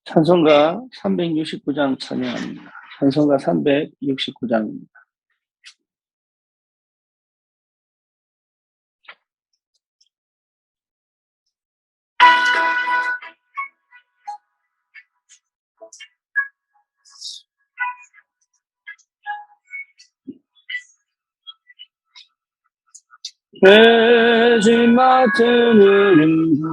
찬송가 369장 찬양합니다. 찬송가 369장입니다. 죄짐 맡은 흐린 구주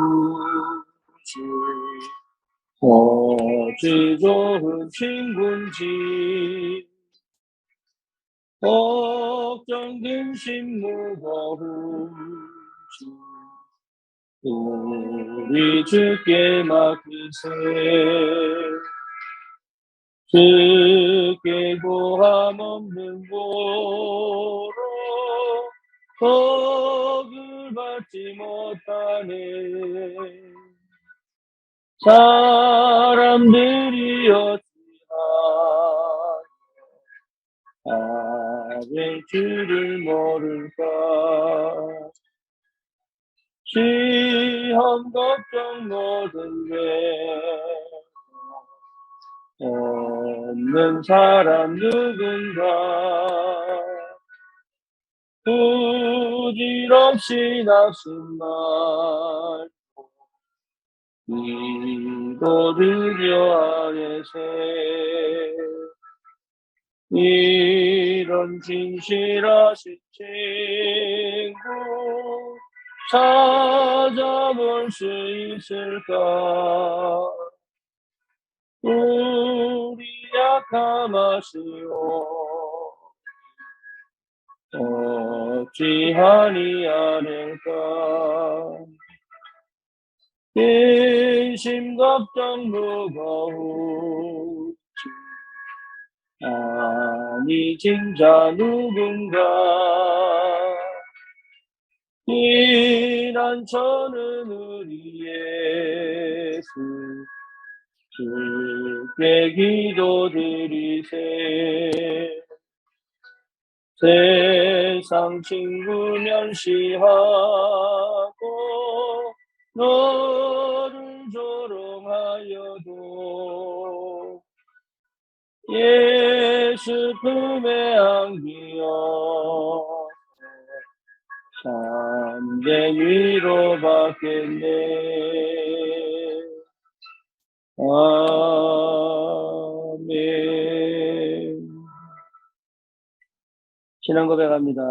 어찌 좋은 친군지 걱정 근심 무거운지 우리 주께 맡기세 주께 고함 없는 고로 복을 받지 못하네 사람들이 어찌하여 주를 모를까 시험 걱정 모든 게 없는 사람 누군가 부질없이 낙심 말고 기도드려 아뢰세 이런 진실하신 친구 찾아볼 수 있을까 우리 약함하시오 어찌하니 아닐까 근심 걱정 무거운지 아니 진짜 누군가 피난처는 우리 예수 주께 기도드리세 세상 친구 멸시하고 너를 조롱하여도 예수 품에 안기어 참된 위로받겠네 아멘. 신앙 고백합니다.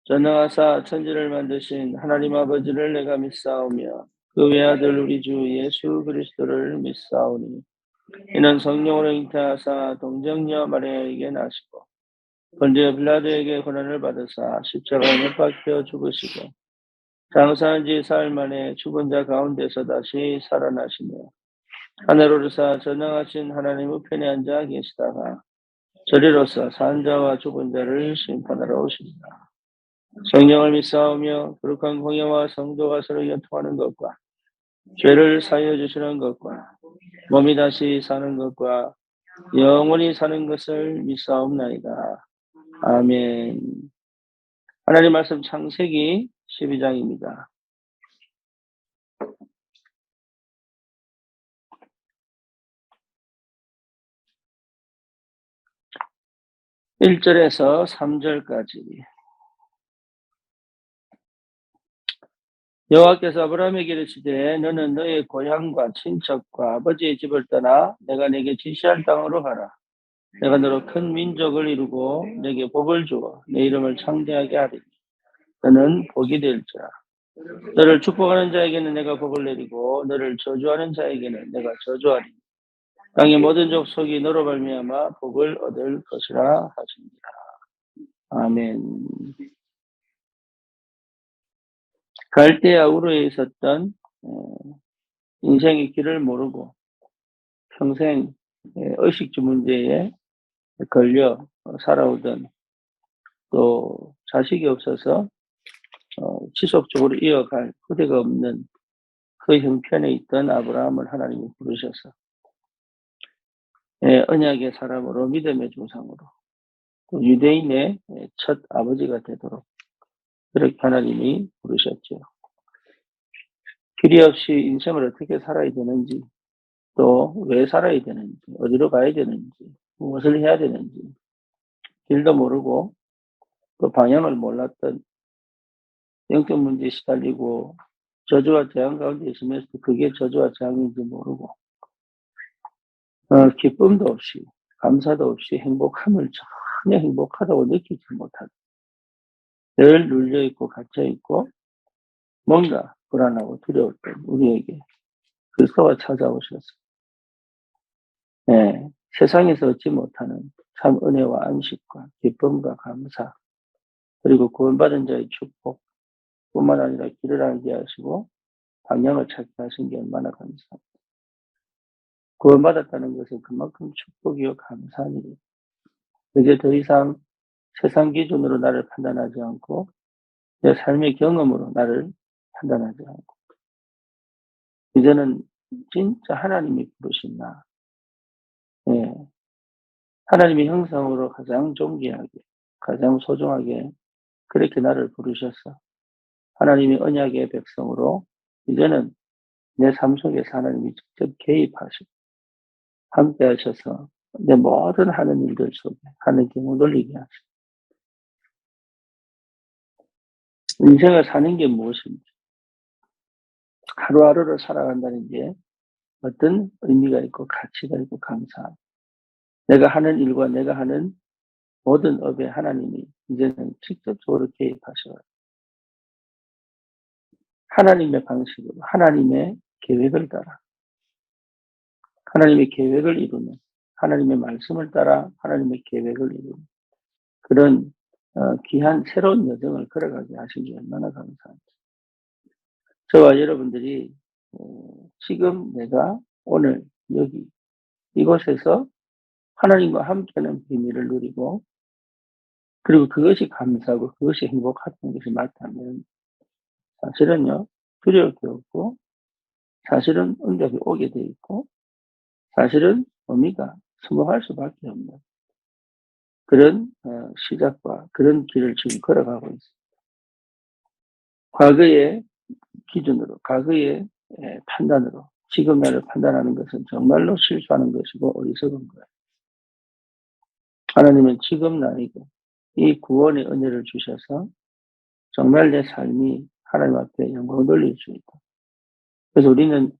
전능하사 천지를 만드신 하나님 아버지를 내가 믿사오며 그 외아들 우리 주 예수 그리스도를 믿사오니 이는 성령으로 잉태하사 동정녀 마리아에게 나시고 본디오 빌라도에게 고난을 받으사 십자가에 못 박혀 죽으시고 장사한 지 사흘 만에 죽은 자 가운데서 다시 살아나시며 하늘 오르사 전능하신 하나님 우편에 앉아 계시다가 저리로서 산 자와 죽은 자를 심판하러 오십니다. 성령을 믿사오며 거룩한 공예와 성도가 서로 연통하는 것과 죄를 사하여 주시는 것과 몸이 다시 사는 것과 영원히 사는 것을 믿사옵나이다. 아멘. 하나님 말씀 창세기 12장입니다. 1절에서 3절까지 여호와께서 아브라함에게 이르시되 너는 너의 고향과 친척과 아버지의 집을 떠나 내가 네게 지시할 땅으로 가라. 내가 너로 큰 민족을 이루고 네게 복을 주어 내 이름을 창대하게 하리니 너는 복이 될지라. 너를 축복하는 자에게는 내가 복을 내리고 너를 저주하는 자에게는 내가 저주하리니 땅의 모든 족속이 너로 말미암아 복을 얻을 것이라 하십니다. 아멘. 갈대아 우르에 있었던 인생의 길을 모르고 평생 의식주 문제에 걸려 살아오던 또 자식이 없어서 지속적으로 이어갈 후대가 없는 그 형편에 있던 아브라함을 하나님이 부르셔서 언약의 사람으로 믿음의 조상으로 또 유대인의 첫 아버지가 되도록 그렇게 하나님이 부르셨죠. 길이 없이 인생을 어떻게 살아야 되는지 또 왜 살아야 되는지, 어디로 가야 되는지, 무엇을 해야 되는지 길도 모르고 그 방향을 몰랐던 영적 문제에 시달리고 저주와 재앙 가운데 있으면서 그게 저주와 재앙인지 모르고 기쁨도 없이 감사도 없이 행복함을 전혀 행복하다고 느끼지 못하고 늘 눌려있고 갇혀있고 뭔가 불안하고 두려울 때 우리에게 그리스도가 찾아오셔서 세상에서 얻지 못하는 참 은혜와 안식과 기쁨과 감사 그리고 구원받은 자의 축복 뿐만 아니라 길을 알게 하시고 방향을 찾게 하신 게 얼마나 감사합니다. 구원받았다는 것은 그만큼 축복이요 감사한 일입니다. 이제 더 이상 세상 기준으로 나를 판단하지 않고 내 삶의 경험으로 나를 판단하지 않고 이제는 진짜 하나님이 부르신 나 하나님의 형상으로 가장 존귀하게 가장 소중하게 그렇게 나를 부르셔서 하나님의 언약의 백성으로 이제는 내 삶 속에서 하나님이 직접 개입하시고 함께 하셔서 내 모든 하는 일들 속에 하나님께 못 올리게 하시고 인생을 사는 게 무엇인지 하루하루를 살아간다는 게 어떤 의미가 있고 가치가 있고 감사함 내가 하는 일과 내가 하는 모든 업에 하나님이 이제는 직접적으로 개입하셔 하나님의 방식으로 하나님의 계획을 따라 하나님의 계획을 이루는 하나님의 말씀을 따라 하나님의 계획을 이루는 그런 귀한 새로운 여정을 걸어가게 하신 게 얼마나 감사합니다. 저와 여러분들이 지금 내가 오늘 여기 이곳에서 하나님과 함께하는 비밀을 누리고 그리고 그것이 감사하고 그것이 행복하다는 것이 맞다면 사실은요 두려울 게 없고 사실은 응답이 오게 돼 있고 사실은 의미가 성공할 수밖에 없는 그런 시작과 그런 길을 지금 걸어가고 있습니다. 과거의 기준으로 과거의 판단으로 지금 나를 판단하는 것은 정말로 실수하는 것이고 어리석은 거예요. 하나님은 지금 나에게 이 구원의 은혜를 주셔서 정말 내 삶이 하나님 앞에 영광을 돌릴 수 있다. 그래서 우리는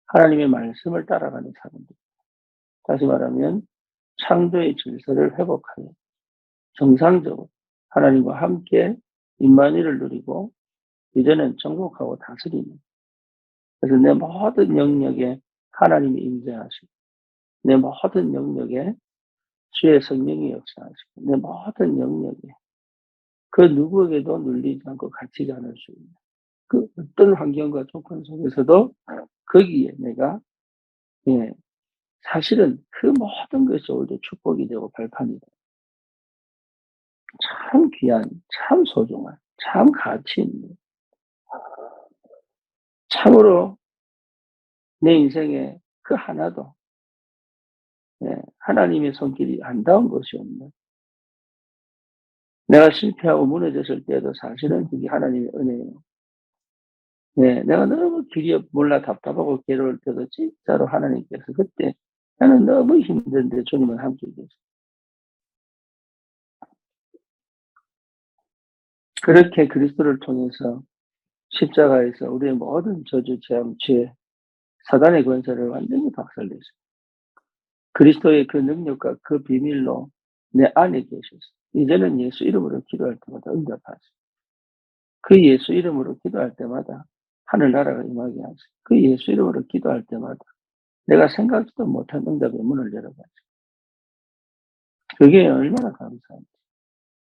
하나님의 말씀을 따라가는 사람들. 다시 말하면 창조의 질서를 회복하여 정상적으로 하나님과 함께 임마누엘을 누리고 이제는 정복하고 다스리는 그래서 내 모든 영역에 하나님이 임재하시고 내 모든 영역에 주의 성령이 역사하시고 내 모든 영역에 그 누구에게도 눌리지 않고 갇히지 않을 수 있는 그 어떤 환경과 조건 속에서도 거기에 내가 사실은 그 모든 것이 오히려 축복이 되고 발판이 되고 참 귀한 참 소중한 참 가치 있는 참으로 내 인생에 그 하나도 하나님의 손길이 안 닿은 것이 없는 내가 실패하고 무너졌을 때도 사실은 그게 하나님의 은혜예요. 내가 너무 길이 몰라 답답하고 괴로울 때도 진짜로 하나님께서 그때 나는 너무 힘든데 주님은 함께 계세요. 그렇게 그리스도를 통해서 십자가에서 우리의 모든 저주, 재앙, 죄, 사단의 권세를 완전히 박살냈어요. 그리스도의 그 능력과 그 비밀로 내 안에 계셔서 이제는 예수 이름으로 기도할 때마다 응답하세요. 그 예수 이름으로 기도할 때마다 하늘나라가 임하게 하세요. 그 예수 이름으로 기도할 때마다 내가 생각지도 못한 응답의 문을 열어가죠. 그게 얼마나 감사한지.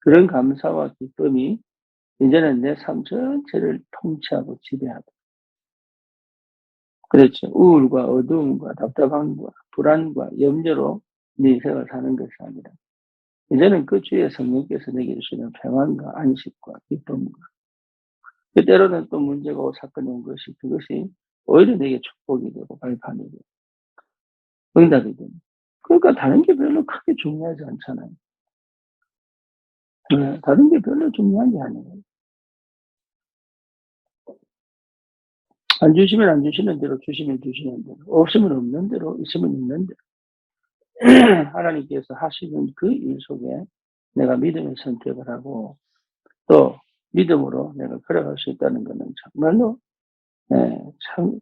그런 감사와 기쁨이 이제는 내 삶 전체를 통치하고 지배하고 그렇죠. 우울과 어두움과 답답함과 불안과 염려로 네 인생을 사는 것이 아니라 이제는 그 주의 성령께서 내게 주시는 평안과 안식과 기쁨과 때로는 또 문제가 오고 사건이 온 것이 그것이 오히려 내게 축복이 되고 발판이 되고 응답이 되고 그러니까 다른 게 별로 크게 중요하지 않잖아요. 다른 게 별로 중요한 게 아니에요. 안 주시면 안 주시는 대로, 주시면 주시는 대로, 없으면 없는 대로, 있으면 있는 대로 하나님께서 하시는 그 일 속에 내가 믿음의 선택을 하고 또 믿음으로 내가 걸어갈 수 있다는 것은 정말로 참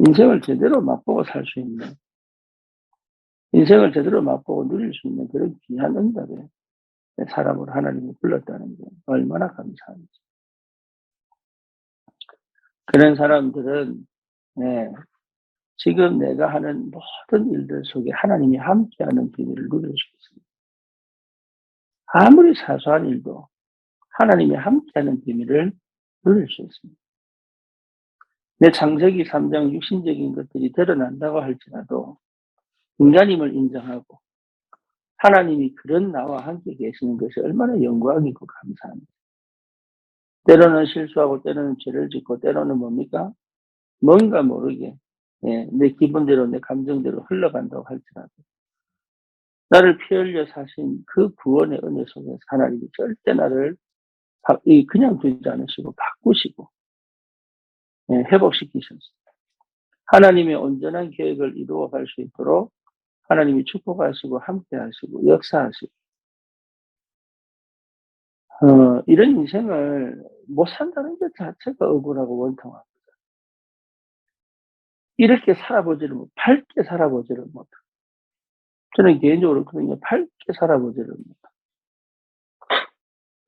인생을 제대로 맛보고 살 수 있는, 인생을 제대로 맛보고 누릴 수 있는 그런 귀한 응답에 사람으로 하나님이 불렀다는 게 얼마나 감사한지. 그런 사람들은 지금 내가 하는 모든 일들 속에 하나님이 함께하는 비밀을 누릴 수 있습니다. 아무리 사소한 일도 하나님이 함께하는 비밀을 누릴 수 있습니다. 내 창세기 3장 육신적인 것들이 드러난다고 할지라도 인간임을 인정하고 하나님이 그런 나와 함께 계시는 것이 얼마나 영광이고 감사합니다. 때로는 실수하고 때로는 죄를 짓고 때로는 뭡니까? 뭔가 모르게 내 기분대로 내 감정대로 흘러간다고 할지라도 나를 피 흘려 사신 그 구원의 은혜 속에서 하나님이 절대 나를 그냥 두지 않으시고 바꾸시고 회복시키셨습니다. 하나님의 온전한 계획을 이루어갈 수 있도록 하나님이 축복하시고 함께하시고 역사하시고 이런 인생을 못 산다는 것 자체가 억울하고 원통하고 이렇게 살아보지를 밝게 살아보지를 못하고 저는 개인적으로 그렇거든요. 밝게 살아보지를 못하고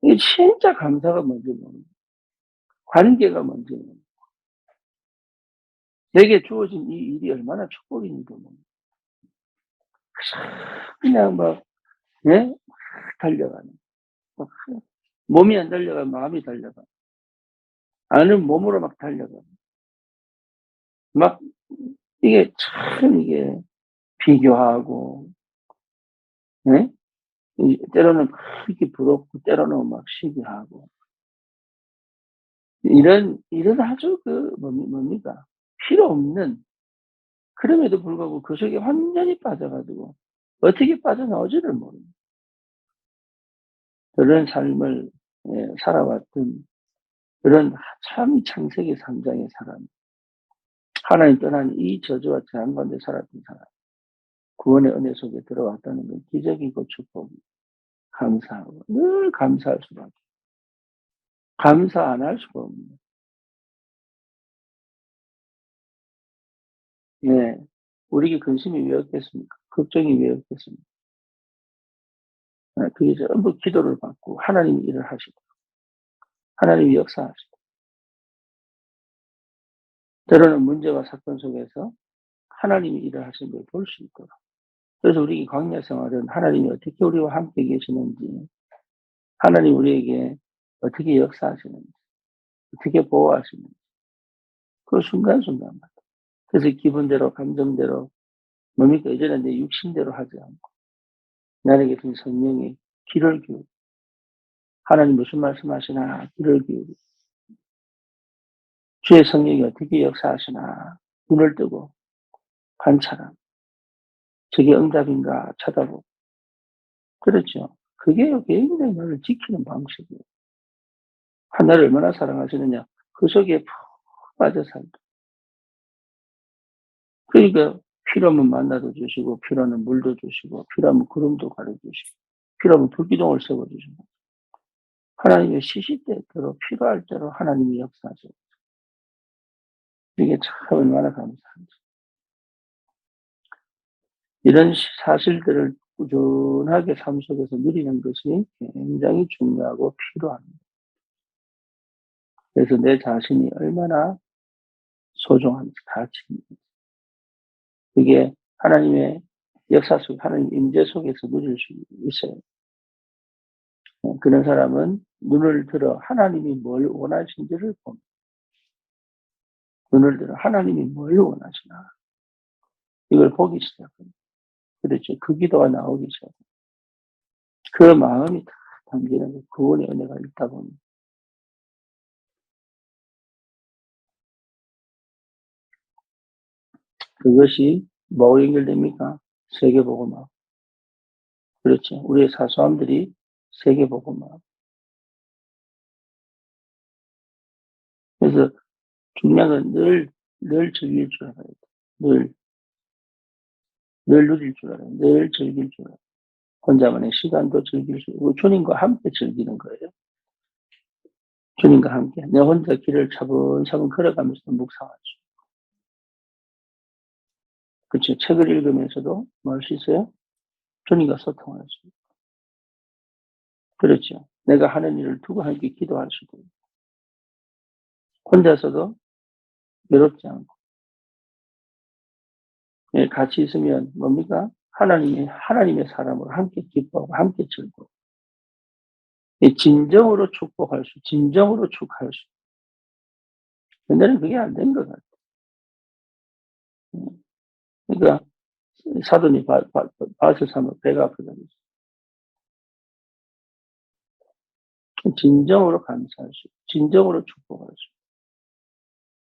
이게 진짜 감사가 뭔지 모릅니다. 관계가 뭔지 모릅니다. 내게 주어진 이 일이 얼마나 축복인지도 모릅니다. 그냥 막 막 달려가는 막 몸이 안 달려가면 마음이 달려가. 아는 몸으로 막 달려가. 막 이게 참 이게 비교하고 예? 때로는 막 이렇게 부럽고 때로는 막 시기하고 이런 아주 뭡니까? 필요 없는 그럼에도 불구하고 그 속에 완전히 빠져 가지고 어떻게 빠져나오지를 모릅니다. 그런 삶을 살아왔던 그런 참 창세기 3 장의 사람, 하나님 떠난 이 저주와 재앙 가운데 살았던 사람, 구원의 은혜 속에 들어왔다는 건 기적이고 축복이고 감사하고 늘 감사할 수밖에 감사 안 할 수가 없는 네. 우리에게 근심이 왜 없겠습니까? 걱정이 왜 없겠습니까? 그게 전부 기도를 받고 하나님이 일을 하시고 하나님이 역사하시고 때로는 문제와 사건 속에서 하나님이 일을 하시는 걸 볼 수 있도록 그래서 우리 광야 생활은 하나님이 어떻게 우리와 함께 계시는지 하나님 우리에게 어떻게 역사하시는지 어떻게 보호하시는지 그 순간순간마다 그래서 기분대로 감정대로 뭡니까 예전에 내 육신대로 하지 않고 나에게 준 성령의 귀를 기울이고 하나님 무슨 말씀하시나 귀를 기울이고 주의 성령이 어떻게 역사하시나 눈을 뜨고 관찰하고 저게 응답인가 쳐다보고 그렇죠. 그게 굉장히 나를 지키는 방식이에요. 하나님을 얼마나 사랑하시느냐 그 속에 푹 빠져 살고 그러니까 필요하면 만나도 주시고 필요하면 물도 주시고 필요하면 구름도 가려 주시고 필요하면 불기둥을 세워 주시고 하나님의 시시때때로 필요할 대로 하나님이 역사하시고 이게 참 얼마나 감사한지. 이런 사실들을 꾸준하게 삶 속에서 누리는 것이 굉장히 중요하고 필요합니다. 그래서 내 자신이 얼마나 소중한지 가치인지 그게 하나님의 역사 속 하나님 임재 속에서 누릴 수 있어요. 그런 사람은 눈을 들어 하나님이 뭘 원하신지를 봅니다. 눈을 들어 하나님이 뭘 원하시나 이걸 보기 시작합니다. 그렇죠. 그 기도가 나오기 시작합니다. 그 마음이 다 담기는 구원의 은혜가 있다 보니 그것이 뭐하고 연결됩니까? 세계복음화. 그렇죠. 우리의 사소함들이 세계복음화. 그래서 중요한 건 늘 즐길 줄 알아야 돼. 늘 누릴 줄 알아야 돼. 늘 즐길 줄 알아야 돼. 혼자만의 시간도 즐길 수 있고 주님과 함께 즐기는 거예요. 주님과 함께. 내 혼자 길을 차분차분 걸어가면서 묵상하죠. 그렇죠. 책을 읽으면서도 뭐 할 수 있어요? 주님과 소통할 수 있고. 그렇죠. 내가 하는 일을 두고 함께 기도할 수도 있고. 혼자서도 외롭지 않고. 예, 같이 있으면 뭡니까? 하나님의 사람으로 함께 기뻐하고 함께 즐거워. 예, 진정으로 축복할 수. 옛날에는 그게 안 된 것 같아요. 그러니까 사돈이 밭을 사면 배가 아프다. 진정으로 감사할 수, 진정으로 축복할 수.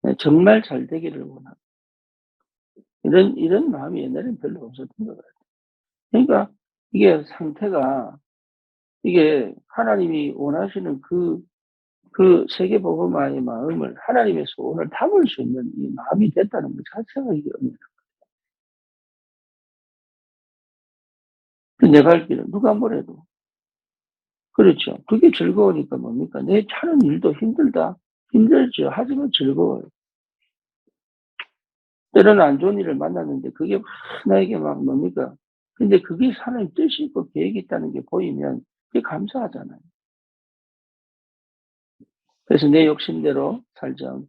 네, 정말 잘 되기를 원하고. 이런 마음이 옛날에는 별로 없었던 것 같아요. 그러니까 이게 상태가, 이게 하나님이 원하시는 그 세계복음화의 마음을, 하나님의 소원을 담을 수 있는 이 마음이 됐다는 것 자체가 이게 은혜다. 내가 할 길은 누가 뭐래도. 그렇죠. 그게 즐거우니까 뭡니까? 내 하는 일도 힘들죠. 하지만 즐거워요. 때로는 안 좋은 일을 만났는데 그게 막 나에게 막 뭡니까? 근데 그게 하나님 뜻이 있고 계획이 있다는 게 보이면 그게 감사하잖아요. 그래서 내 욕심대로 살지 않고.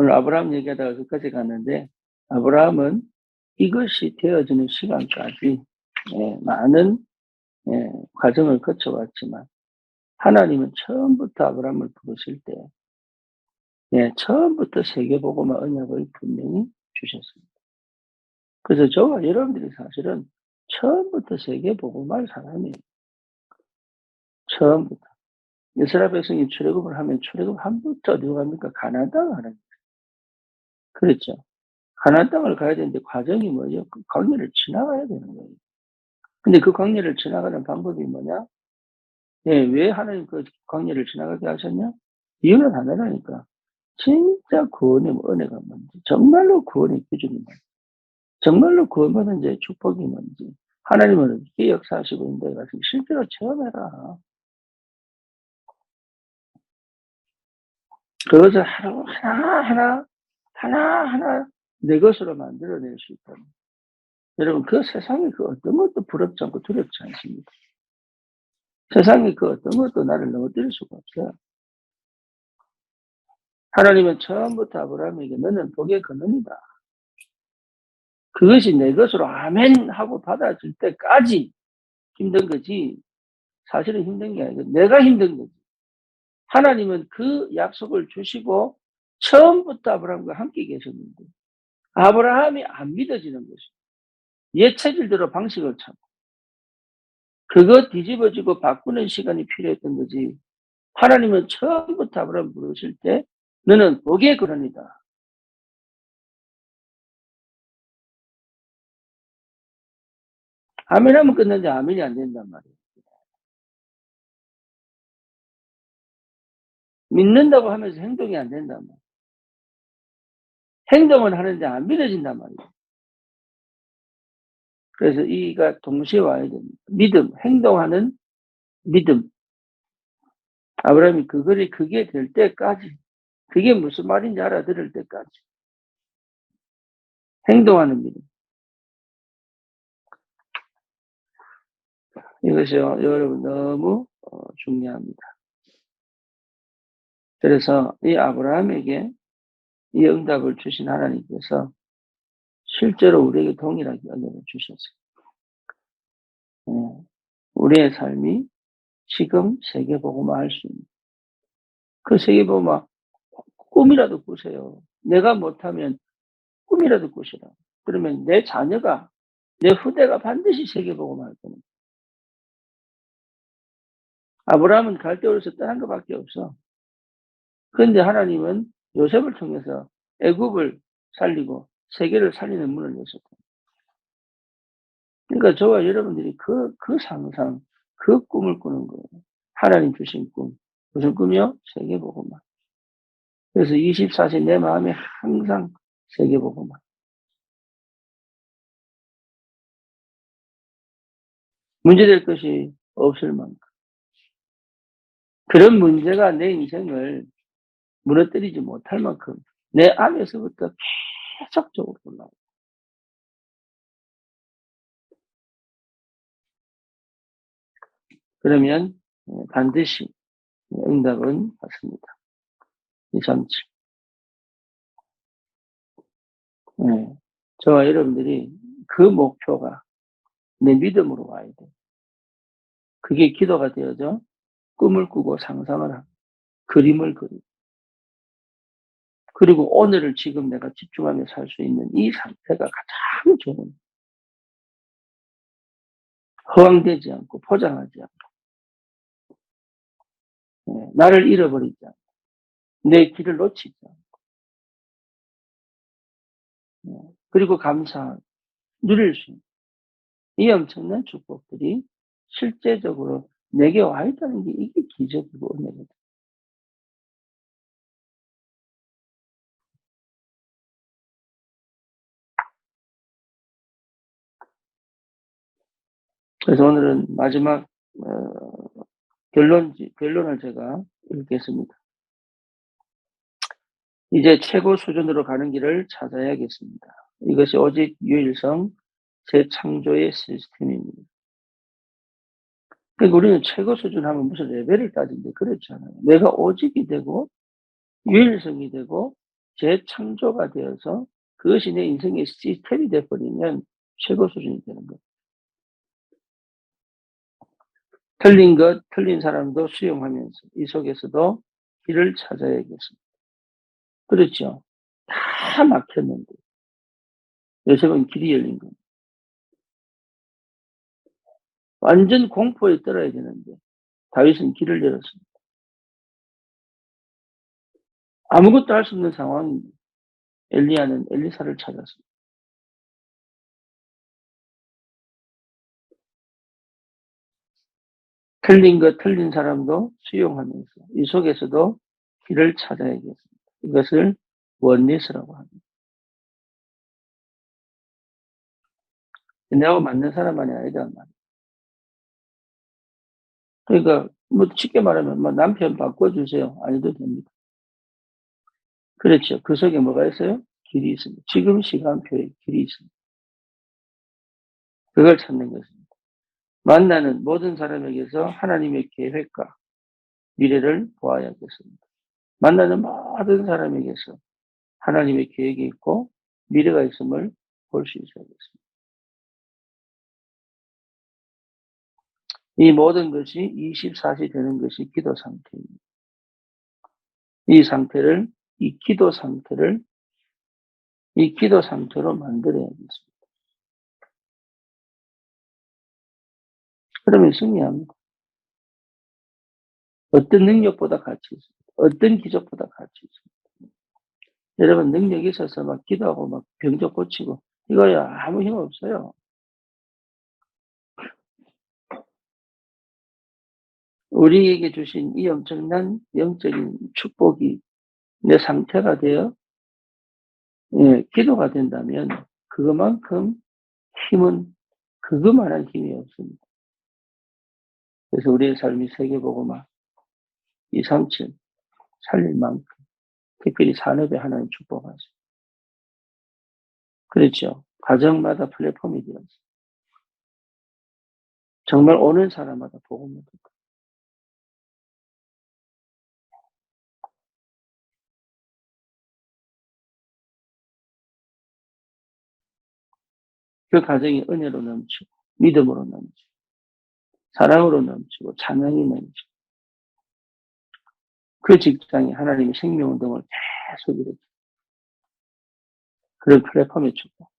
오늘 아브라함 얘기하다가 그까지 갔는데, 아브라함은 이것이 되어지는 시간까지 많은 과정을 거쳐왔지만 하나님은 처음부터 아브라함을 부르실 때 처음부터 세계복음화 언약을 분명히 주셨습니다. 그래서 저와 여러분들이 사실은 처음부터 세계복음화의 사람이에요. 처음부터. 이스라엘 백성이 출애굽을 하면 출애굽 한부터 어디로 갑니까? 가나안 땅을 가는 거예요. 그렇죠. 가나안 땅을 가야 되는데 과정이 뭐예요? 그 광야를 지나가야 되는 거예요. 근데 그 광야를 지나가는 방법이 뭐냐? 예, 왜 하나님 그 광야를 지나가게 하셨냐? 이유는 하나라니까. 진짜 구원의 은혜가 뭔지, 정말로 구원의 기준이 뭔지, 정말로 구원받은 자의 축복이 뭔지, 하나님은 어떻게 역사하시고 있는데 가서 실제로 체험해라. 그것을 하나하나 내 것으로 만들어낼 수 있다. 여러분, 그 세상에 그 어떤 것도 부럽지 않고 두렵지 않습니다. 세상에 그 어떤 것도 나를 넘어뜨릴 수가 없어요. 하나님은 처음부터 아브라함에게 너는 복의 근원이다. 그것이 내 것으로 아멘 하고 받아줄 때까지 힘든 거지. 사실은 힘든 게 아니고 내가 힘든 거지. 하나님은 그 약속을 주시고 처음부터 아브라함과 함께 계셨는데 아브라함이 안 믿어지는 것이 옛 체질대로 방식을 찾고 그거 뒤집어지고 바꾸는 시간이 필요했던 거지. 하나님은 처음부터 아브라함 부르실 때 너는 복의 근원이다. 아멘 하면 끝났는데 아멘이 안 된단 말이에요. 믿는다고 하면서 행동이 안 된단 말이에요. 행동은 하는데 안 믿어진단 말이에요. 그래서 이가 동시에 와야 됩니다. 믿음, 행동하는 믿음. 아브라함이 그게 될 때까지, 그게 무슨 말인지 알아들을 때까지 행동하는 믿음. 이것이요, 여러분 너무 중요합니다. 그래서 이 아브라함에게 이 응답을 주신 하나님께서 실제로 우리에게 동일하게 은혜를 주셨어요. 우리의 삶이 지금 세계복음화 할 수 있는 그 세계복음화 꿈이라도 꾸세요. 내가 못하면 꿈이라도 꾸시라. 그러면 내 자녀가, 내 후대가 반드시 세계복음화 할 겁니다. 아브라함은 갈대우르에서 떠난 것밖에 없어. 그런데 하나님은 요셉을 통해서 애굽을 살리고 세계를 살리는 문을 여셨다. 그러니까 저와 여러분들이 그 상상, 그 꿈을 꾸는 거예요. 하나님 주신 꿈. 무슨 꿈이요? 세계복음화. 그래서 24시 내 마음에 항상 세계복음화. 문제될 것이 없을 만큼. 그런 문제가 내 인생을 무너뜨리지 못할 만큼 내 안에서부터 계속적으로 올라와요. 그러면 반드시 응답은 받습니다. 237. 네. 저와 여러분들이 그 목표가 내 믿음으로 와야 돼. 그게 기도가 되어져 꿈을 꾸고 상상을 하고 그림을 그리고 그리고 오늘을 지금 내가 집중하며 살 수 있는 이 상태가 가장 좋은 허황되지 않고 포장하지 않고 나를 잃어버리지 않고 내 길을 놓치지 않고 그리고 감사하고 누릴 수 있는 이 엄청난 축복들이 실제적으로 내게 와 있다는 게 이게 기적이고 은혜거든. 그래서 오늘은 마지막 결론을 제가 읽겠습니다. 이제 최고 수준으로 가는 길을 찾아야겠습니다. 이것이 오직 유일성 재창조의 시스템입니다. 그러니까 우리는 최고 수준 하면 무슨 레벨을 따진데 그렇지 않아요. 내가 오직이 되고 유일성이 되고 재창조가 되어서 그것이 내 인생의 시스템이 되어버리면 최고 수준이 되는 거예요. 틀린 것, 틀린 사람도 수용하면서 이 속에서도 길을 찾아야겠습니다. 그렇죠. 다 막혔는데 요셉은 길이 열린 겁니다. 완전 공포에 떨어야 되는데 다윗은 길을 열었습니다. 아무것도 할 수 없는 상황입니다. 엘리야는 엘리사를 찾았습니다. 틀린 것, 틀린 사람도 수용하면서 이 속에서도 길을 찾아야겠습니다. 이것을 원리스라고 합니다. 내하고 맞는 사람만이 아니란 말이에요. 그러니까 뭐 쉽게 말하면 뭐 남편 바꿔주세요. 아니도 됩니다. 그렇죠. 그 속에 뭐가 있어요? 길이 있습니다. 지금 시간표에 길이 있습니다. 그걸 찾는 것입니다. 만나는 모든 사람에게서 하나님의 계획과 미래를 보아야겠습니다. 만나는 모든 사람에게서 하나님의 계획이 있고 미래가 있음을 볼 수 있어야겠습니다. 이 모든 것이 24시 되는 것이 기도 상태입니다. 이 상태를, 이 기도 상태를, 이 기도 상태로 만들어야겠습니다. 그러면 승리합니다. 어떤 능력보다 가치 있습니다. 어떤 기적보다 가치 있습니다. 여러분 능력이 있어서 막 기도하고 막 병적 고치고 이거야 아무 힘 없어요. 우리에게 주신 이 엄청난 영적인 축복이 내 상태가 되어 기도가 된다면 그것만큼 힘은 그것만한 힘이 없습니다. 그래서 우리의 삶이 세계보고만 237 살릴 만큼 특별히 산업에 하나님 축복하시고 그렇죠. 가정마다 플랫폼이 되어서 정말 오는 사람마다 복음을 듣고 그 가정이 은혜로 넘치고 믿음으로 넘치고 사랑으로 넘치고 찬양이 넘치고 그 직장이 하나님의 생명운동을 계속 이루고 그런 플랫폼의 축복.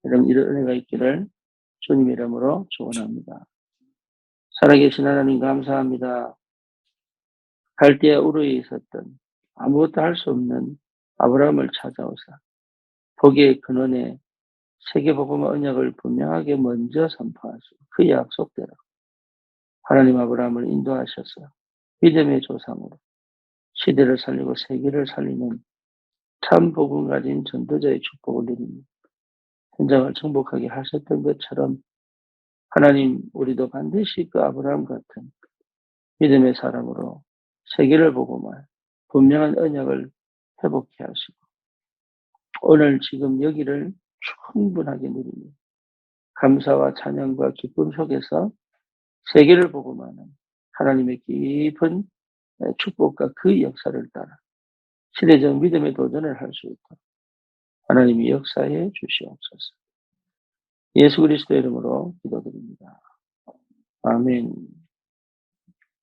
여러분 이런 은혜가 있기를 주님 이름으로 축원합니다. 살아계신 하나님 감사합니다. 갈대아 우르에 있었던 아무것도 할 수 없는 아브라함을 찾아오사 복의 근원에 세계복음의 언약을 분명하게 먼저 선포하시고 그 약속대로 하나님 아브라함을 인도하셔서 믿음의 조상으로 시대를 살리고 세계를 살리는 참 복음 가진 전도자의 축복을 누립니다. 현장을 정복하게 하셨던 것처럼 하나님 우리도 반드시 그 아브라함 같은 믿음의 사람으로 세계를 보고만 분명한 언약을 회복해 하시고 오늘 지금 여기를 충분하게 누리며 감사와 찬양과 기쁨 속에서 세계를 보고만은 하나님의 깊은 축복과 그 역사를 따라 시대적 믿음의 도전을 할 수 있도록 하나님이 역사해 주시옵소서. 예수 그리스도 이름으로 기도드립니다. 아멘.